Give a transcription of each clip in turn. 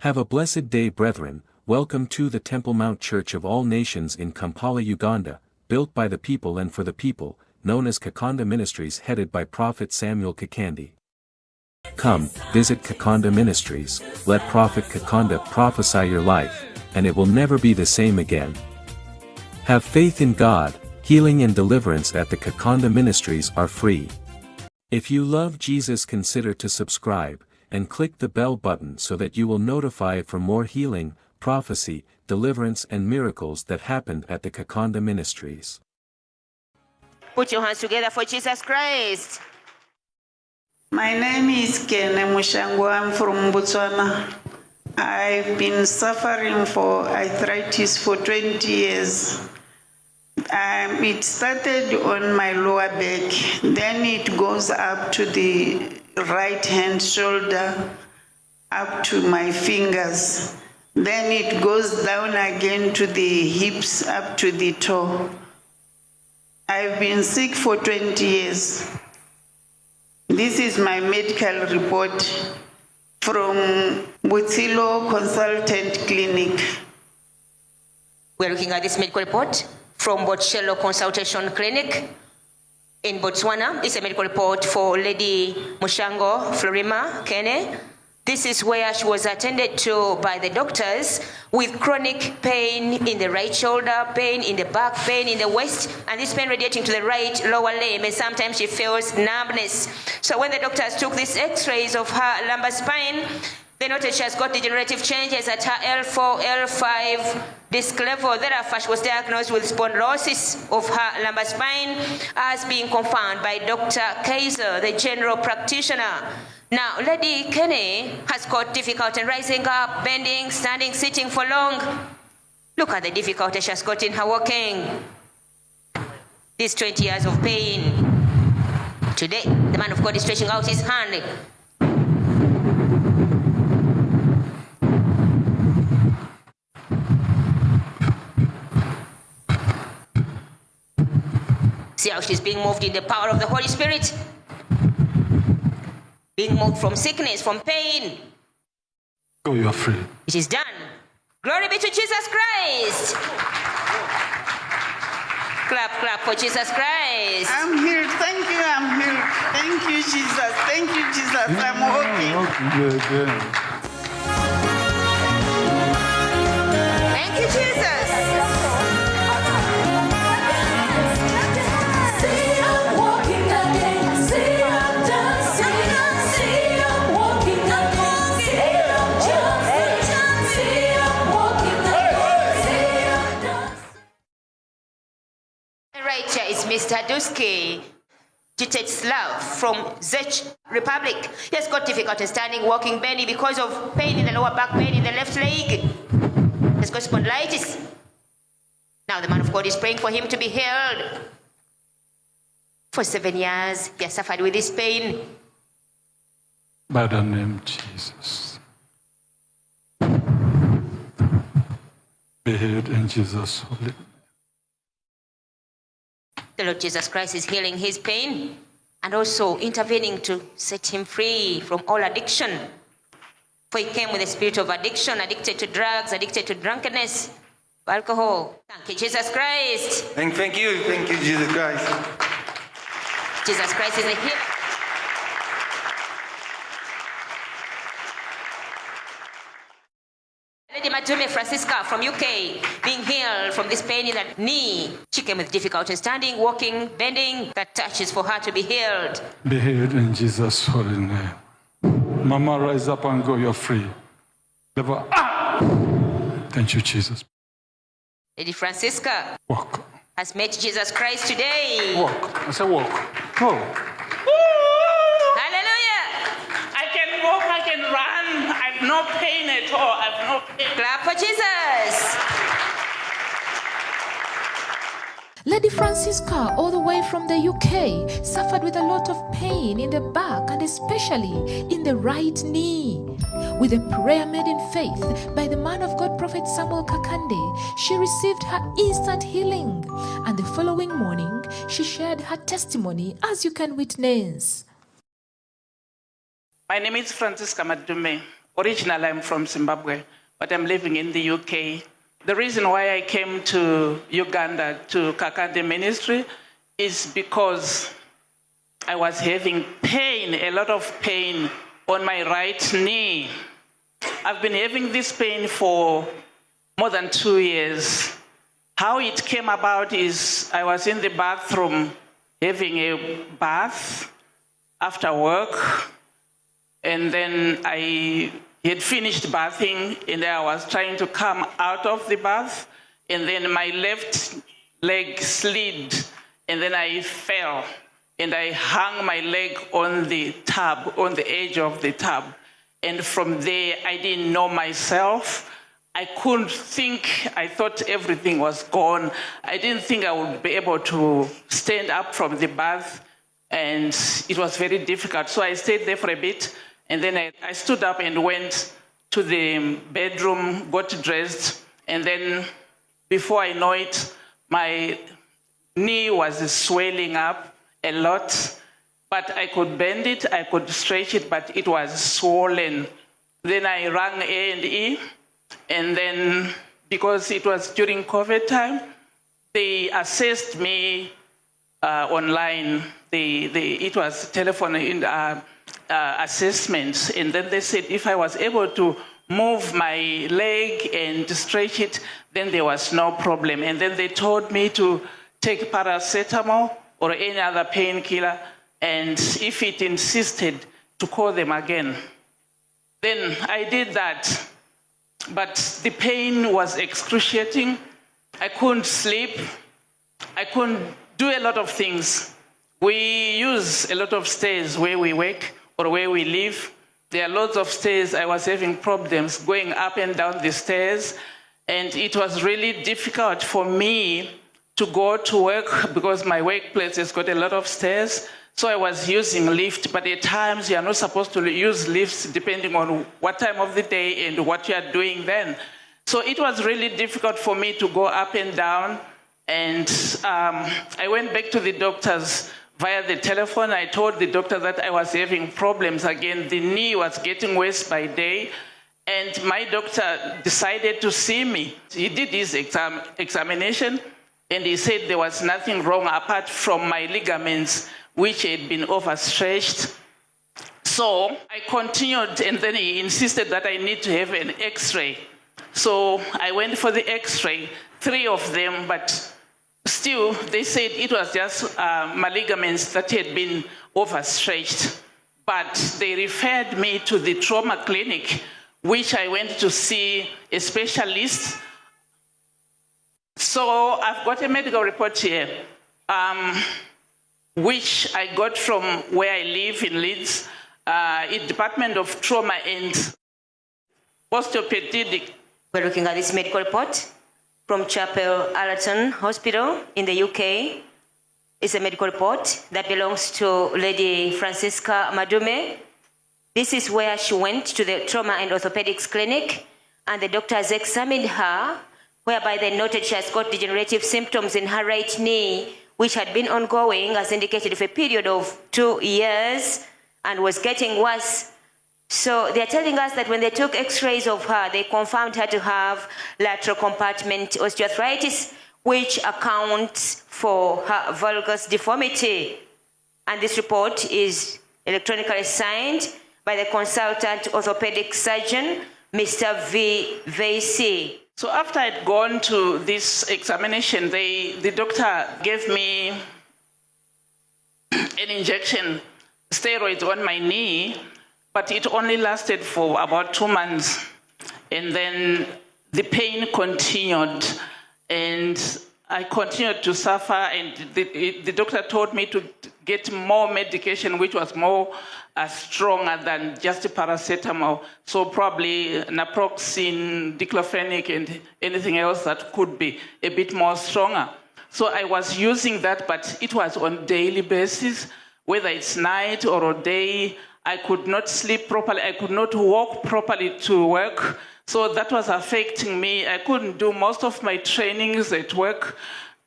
Have a blessed day, brethren. Welcome to the Temple Mount Church of All Nations in Kampala, Uganda, built by the people and for the people, known as Kakande Ministries, headed by Prophet Samuel Kakande. Come, visit Kakande Ministries, let Prophet Kakande prophesy your life, and it will never be the same again. Have faith in God. Healing and deliverance at the Kakande Ministries are free. If you love Jesus, consider to subscribe, and click the bell button so that you will notify for more healing, prophecy, deliverance and miracles that happened at the Kakande Ministries. Put your hands together for Jesus Christ. My name is Kene Mushango. I'm from Botswana. I've been suffering for arthritis for 20 years. It started on my lower back, then it goes up to the right hand shoulder, up to my fingers. Then it goes down again to the hips, up to the toe. I've been sick for 20 years. This is my medical report from Butilo Consultant Clinic. We're looking at this medical report from Butilo Consultation Clinic in Botswana. It's a medical report for Lady Mushango Florima Kene. This is where she was attended to by the doctors with chronic pain in the right shoulder, pain in the back, pain in the waist, and this pain radiating to the right lower limb, and sometimes she feels numbness. So when the doctors took these x-rays of her lumbar spine, they noted she has got degenerative changes at her L4, L5 disc level. Thereafter, she was diagnosed with spondylosis of her lumbar spine as being confirmed by Dr. Kaiser, the general practitioner. Now, Lady Kenny has got difficulty rising up, bending, standing, sitting for long. Look at the difficulty she has got in her walking. These 20 years of pain. Today, the man of God is stretching out his hand. See how she's being moved in the power of the Holy Spirit? Being moved from sickness, from pain. Oh, you are free. It is done. Glory be to Jesus Christ. Clap, clap for Jesus Christ. I'm healed. Thank you. I'm healed. Thank you, Jesus. Thank you, Jesus. I'm walking. Thank you, Jesus. Is Mr. Duski Jitetslav from Czech Republic. He has got difficulty standing, walking, bending because of pain in the lower back, pain in the left leg. He has got spondylitis. Now the man of God is praying for him to be healed. For 7 years, he has suffered with this pain. By the name Jesus. Be healed in Jesus' holy name. The Lord Jesus Christ is healing his pain and also intervening to set him free from all addiction. For he came with a spirit of addiction, addicted to drugs, addicted to drunkenness, alcohol. Thank you, Jesus Christ. Thank you, Jesus Christ. Jesus Christ is a healer. Lady Madume Francisca from UK, being healed from this pain in the knee. She came with difficulty standing, walking, bending. That touch is for her to be healed. Be healed in Jesus' holy name. Mama, rise up and go. You're free. Thank you, Jesus. Lady Francisca Walk. has met Jesus Christ today. Walk. I said walk. Go. Hallelujah. I can walk, I can run. I've no pain at all. I've no pain. Clap for Jesus. Lady Francisca, all the way from the UK, suffered with a lot of pain in the back and especially in the right knee. With a prayer made in faith by the man of God, Prophet Samuel Kakande, she received her instant healing. And the following morning, she shared her testimony, as you can witness. My name is Francisca Madume Originally, I'm from Zimbabwe, but I'm living in the UK. The reason why I came to Uganda, to Kakande Ministry, is because I was having pain, a lot of pain on my right knee. I've been having this pain for more than 2 years. How it came about is I was in the bathroom having a bath after work, and then I had finished bathing, and I was trying to come out of the bath, and then my left leg slid, and then I fell, and I hung my leg on the tub, on the edge of the tub. And from there, I didn't know myself. I couldn't think. I thought everything was gone. I didn't think I would be able to stand up from the bath, and it was very difficult. So I stayed there for a bit, and then I stood up and went to the bedroom, got dressed, and then before I know it, my knee was swelling up a lot, but I could bend it, I could stretch it, but it was swollen. Then I rang A&E, and then because it was during COVID time, they assessed me online. It was telephone assessments, and then they said if I was able to move my leg and stretch it, then there was no problem. And then they told me to take paracetamol or any other painkiller, and if it insisted, to call them again. Then I did that, but the pain was excruciating. I couldn't sleep. I couldn't do a lot of things. We use a lot of stairs where we work or where we live. There are lots of stairs. I was having problems going up and down the stairs, and it was really difficult for me to go to work because my workplace has got a lot of stairs. So I was using lift, but at times you are not supposed to use lifts depending on what time of the day and what you are doing then. So it was really difficult for me to go up and down. And I went back to the doctors via the telephone. I told the doctor that I was having problems again. The knee was getting worse by day. And my doctor decided to see me. He did his examination, and he said there was nothing wrong apart from my ligaments, which had been overstretched. So I continued, and then he insisted that I need to have an X-ray. So I went for the X-ray, 3 of them, but still they said it was just my ligaments that had been overstretched. But they referred me to the trauma clinic, which I went to see a specialist. So I've got a medical report here, which I got from where I live in Leeds, in Department of Trauma and Orthopedic. We're looking at this medical report from Chapel Allerton Hospital in the UK. It's a medical report that belongs to Lady Francisca Madume. This is where she went to the Trauma and Orthopedics Clinic, and the doctors examined her, whereby they noted she has got degenerative symptoms in her right knee, which had been ongoing, as indicated, for a period of 2 years, and was getting worse. So they're telling us that when they took x-rays of her, they confirmed her to have lateral compartment osteoarthritis, which accounts for her valgus deformity. And this report is electronically signed by the consultant orthopedic surgeon, Mr. V. Vasey. So after I'd gone to this examination, the doctor gave me an injection, steroids on my knee, but it only lasted for about 2 months. And then the pain continued, and I continued to suffer, and the doctor told me to get more medication, which was more stronger than just paracetamol. So probably naproxen, diclofenac, and anything else that could be a bit more stronger. So I was using that, but it was on daily basis, whether it's night or a day. I could not sleep properly. I could not walk properly to work. So that was affecting me. I couldn't do most of my trainings at work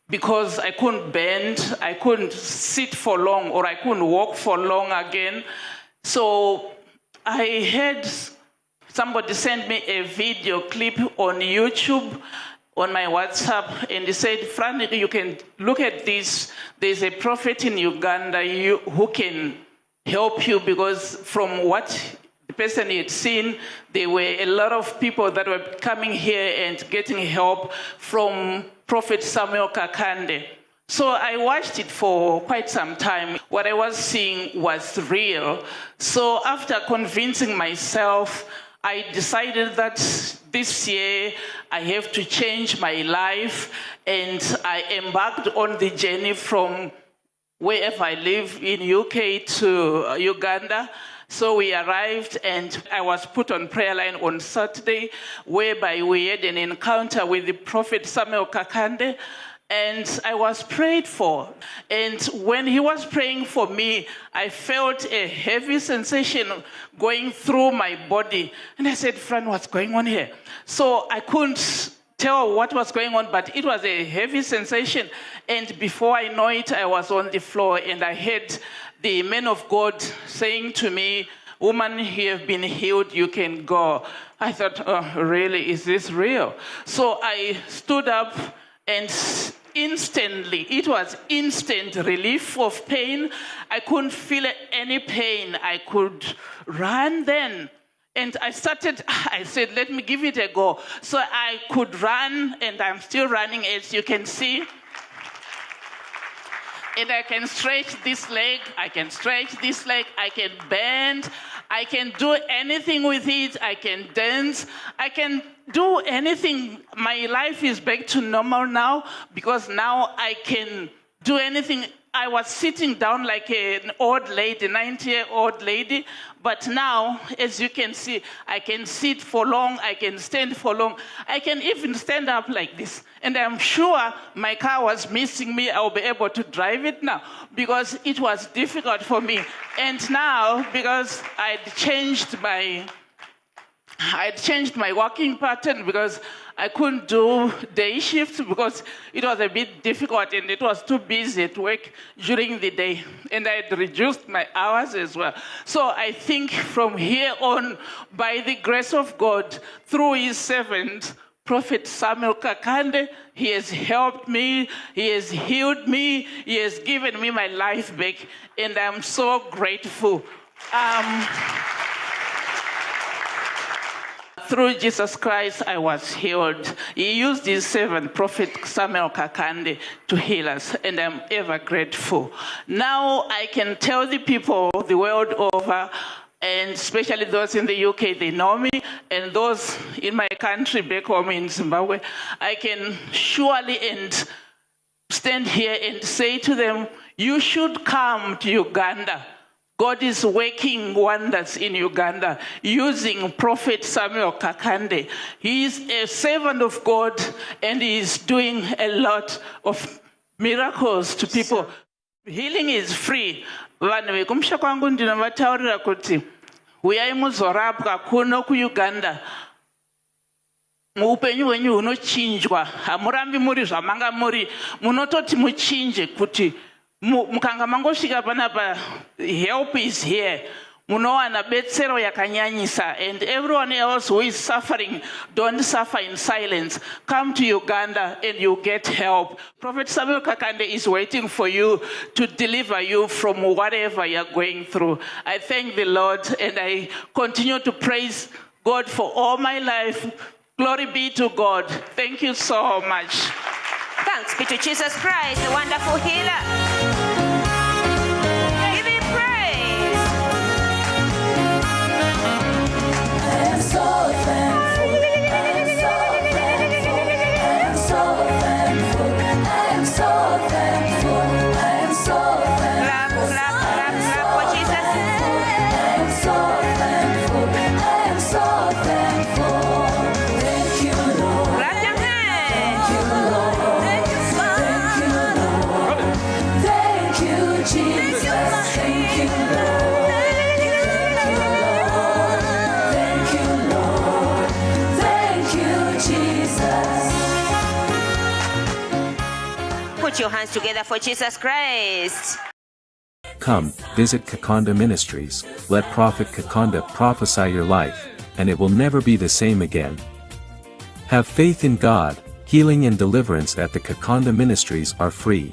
because I couldn't bend, I couldn't sit for long, or I couldn't walk for long again. So I had somebody sent me a video clip on YouTube, on my WhatsApp, and he said, Frank, you can look at this. There's a prophet in Uganda who can help you, because from what the person he had seen, there were a lot of people that were coming here and getting help from Prophet Samuel Kakande. So I watched it for quite some time. What I was seeing was real. So after convincing myself, I decided that this year I have to change my life, and I embarked on the journey from wherever I live in UK to Uganda. So we arrived, and I was put on prayer line on Saturday, whereby we had an encounter with the Prophet Samuel Kakande, and I was prayed for. And when he was praying for me, I felt a heavy sensation going through my body. And I said, Fran, what's going on here? So I couldn't tell what was going on, but it was a heavy sensation. And before I know it, I was on the floor, and I heard the man of God saying to me, woman, you have been healed, you can go. I thought, oh, really, is this real? So I stood up, and instantly, it was instant relief of pain. I couldn't feel any pain. I could run then. And I said, let me give it a go. So I could run, and I'm still running, as you can see. And I can stretch this leg, I can stretch this leg, I can bend, I can do anything with it, I can dance, I can do anything. My life is back to normal now, because now I can do anything. I was sitting down like an old lady, 90-year-old lady, but now, as you can see, I can sit for long, I can stand for long, I can even stand up like this. And I'm sure my car was missing me, I'll be able to drive it now, because it was difficult for me. And now, because I'd changed my working pattern, because I couldn't do day shifts because it was a bit difficult and it was too busy at work during the day. And I had reduced my hours as well. So I think from here on, by the grace of God, through his servant, Prophet Samuel Kakande, he has helped me, he has healed me, he has given me my life back, and I'm so grateful. Through Jesus Christ, I was healed. He used his servant, Prophet Samuel Kakande, to heal us, and I'm ever grateful. Now I can tell the people the world over, and especially those in the UK, they know me, and those in my country back home in Zimbabwe, I can surely and stand here and say to them, you should come to Uganda. God is working wonders in Uganda using Prophet Samuel Kakande. He is a servant of God, and he is doing a lot of miracles to people. Healing is free. Vanhu vekumusha kwangu ndinovataurira kuti uyai muzorapwa kuno kuUganda. Muupenyu hwenyu hunochinjwa. Hamurambi muri zvamanga muri. Munototi muchinje kuti mukanga mangosvika panapa, help is here. Munowana betsero yakanyanyisa, and everyone else who is suffering, don't suffer in silence. Come to Uganda and you get help. Prophet Samuel Kakande is waiting for you to deliver you from whatever you're going through. I thank the Lord, and I continue to praise God for all my life. Glory be to God. Thank you so much. Thanks be to Jesus Christ, the wonderful healer. Give him praise. I am so thankful. I am so thankful. I am so thankful. I am so thankful. I am so thankful. Clap for Jesus. I am so thankful. I am so thankful. Thank you, Lord. Clap your hands. Thank you, Lord. Thank you, Jesus. Thank you, Lord. Thank you, Lord. Thank you, Jesus. Put your hands together for Jesus Christ. Come, visit Kakande Ministries, let Prophet Kakande prophesy your life. and it will never be the same again. Have faith in God. Healing and deliverance at the Kakande Ministries are free.